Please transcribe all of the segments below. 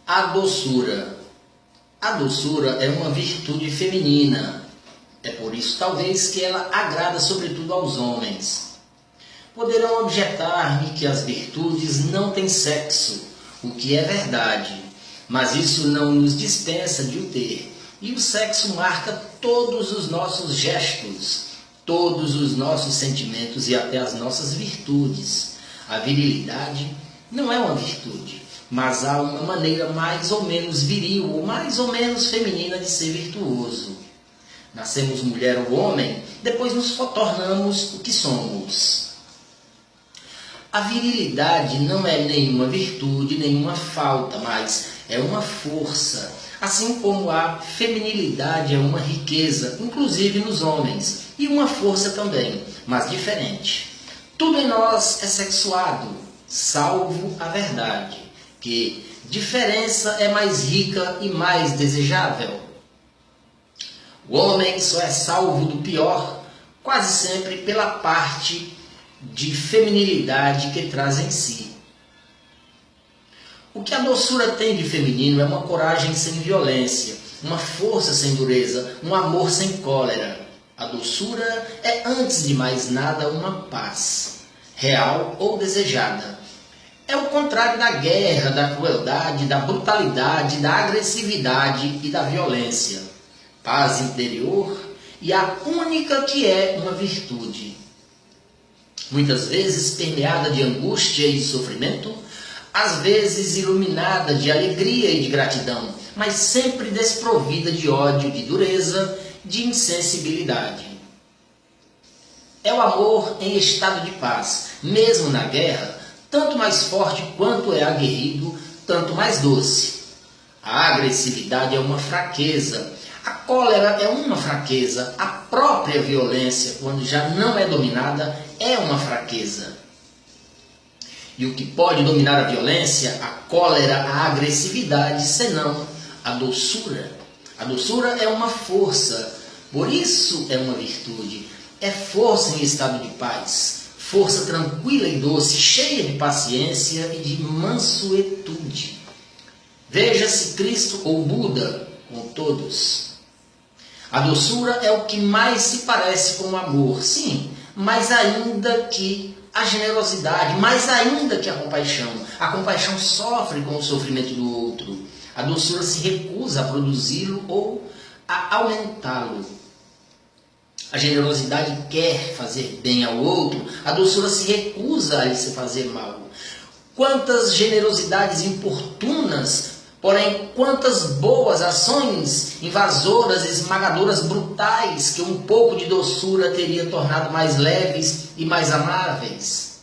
A doçura. A doçura é uma virtude feminina. É por isso, talvez, que ela agrada sobretudo aos homens. Poderão objetar-me que as virtudes não têm sexo, o que é verdade, mas isso não nos dispensa de o ter. E o sexo marca todos os nossos gestos, todos os nossos sentimentos e até as nossas virtudes. A virilidade não é uma virtude, mas há uma maneira mais ou menos viril ou mais ou menos feminina de ser virtuoso. Nascemos mulher ou homem, depois nos tornamos o que somos. A virilidade não é nenhuma virtude, nenhuma falta, mas é uma força. Assim como a feminilidade é uma riqueza, inclusive nos homens, e uma força também, mas diferente. Tudo em nós é sexuado, salvo a verdade, que diferença é mais rica e mais desejável. O homem só é salvo do pior, quase sempre pela parte de feminilidade que traz em si. O que a doçura tem de feminino é uma coragem sem violência, uma força sem dureza, um amor sem cólera. A doçura é, antes de mais nada, uma paz, real ou desejada. É o contrário da guerra, da crueldade, da brutalidade, da agressividade e da violência. Paz interior e a única que é uma virtude. Muitas vezes permeada de angústia e de sofrimento, às vezes iluminada de alegria e de gratidão, mas sempre desprovida de ódio, de dureza, de insensibilidade. É o amor em estado de paz, mesmo na guerra, tanto mais forte quanto é aguerrido, tanto mais doce. A agressividade é uma fraqueza, a cólera é uma fraqueza, a própria violência, quando já não é dominada, é uma fraqueza. E o que pode dominar a violência, a cólera, a agressividade, senão a doçura? A doçura é uma força, por isso é uma virtude. É força em estado de paz, força tranquila e doce, cheia de paciência e de mansuetude. Veja-se Cristo ou Buda com todos. A doçura é o que mais se parece com o amor, sim, mais ainda que a generosidade, mais ainda que a compaixão. A compaixão sofre com o sofrimento do outro. A doçura se recusa a produzi-lo ou a aumentá-lo. A generosidade quer fazer bem ao outro, a doçura se recusa a lhe se fazer mal. Quantas generosidades importunas, porém quantas boas ações invasoras, esmagadoras, brutais, que um pouco de doçura teria tornado mais leves e mais amáveis.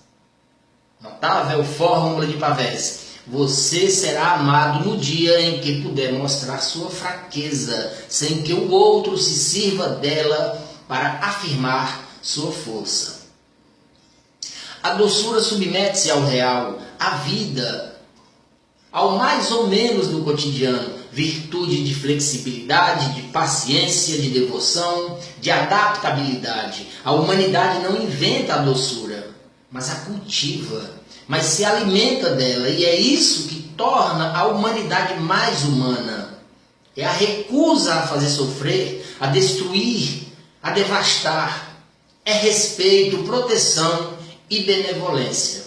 Notável fórmula de Pavés. Você será amado no dia em que puder mostrar sua fraqueza, sem que o outro se sirva dela para afirmar sua força. A doçura submete-se ao real, à vida, ao mais ou menos do cotidiano, virtude de flexibilidade, de paciência, de devoção, de adaptabilidade. A humanidade não inventa a doçura, mas a cultiva, mas se alimenta dela, e é isso que torna a humanidade mais humana. É a recusa a fazer sofrer, a destruir, a devastar. É respeito, proteção e benevolência.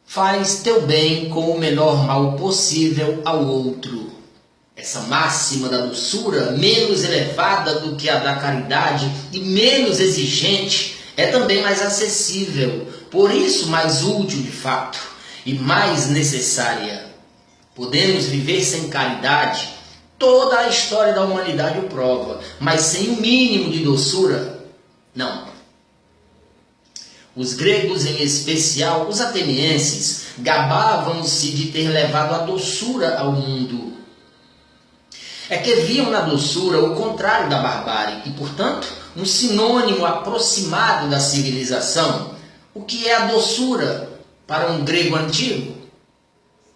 Faz teu bem com o menor mal possível ao outro. Essa máxima da doçura, menos elevada do que a da caridade e menos exigente, é também mais acessível, por isso mais útil de fato e mais necessária. Podemos viver sem caridade, toda a história da humanidade o prova, mas sem o mínimo de doçura, não. Os gregos, em especial os atenienses, gabavam-se de ter levado a doçura ao mundo. É que viam na doçura o contrário da barbárie e, portanto, um sinônimo aproximado da civilização. O que é a doçura para um grego antigo?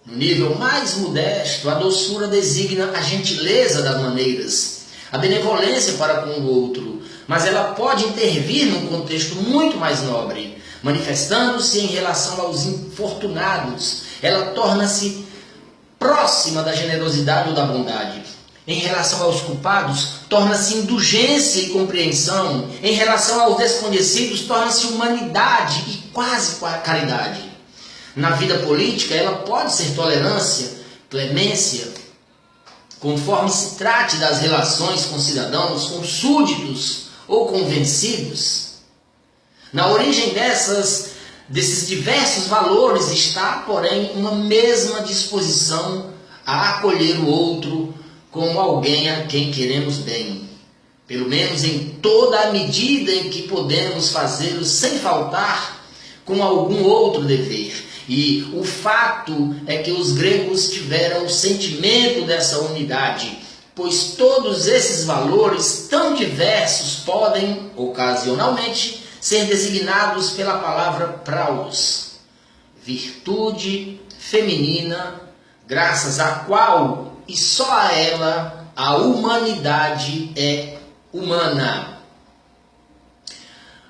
No nível mais modesto, a doçura designa a gentileza das maneiras, a benevolência para com o outro, mas ela pode intervir num contexto muito mais nobre, manifestando-se em relação aos infortunados, ela torna-se próxima da generosidade ou da bondade. Em relação aos culpados, torna-se indulgência e compreensão. Em relação aos desconhecidos, torna-se humanidade e quase caridade. Na vida política, ela pode ser tolerância, clemência, conforme se trate das relações com cidadãos, com súditos ou com vencidos. Na origem desses diversos valores está, porém, uma mesma disposição a acolher o outro como alguém a quem queremos bem, pelo menos em toda a medida em que podemos fazê-lo sem faltar com algum outro dever. E o fato é que os gregos tiveram o sentimento dessa unidade, pois todos esses valores tão diversos podem, ocasionalmente, ser designados pela palavra praus, virtude feminina, graças à qual e só a ela a humanidade é humana.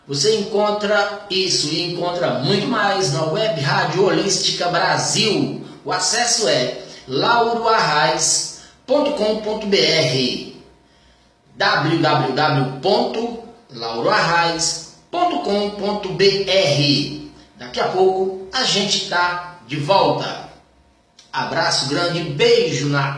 Você encontra isso e encontra muito mais na Web Rádio Holística Brasil. O acesso é lauroarrais.com.br, www.lauroarrais.com.br. Daqui a pouco a gente está de volta. Abraço grande, beijo na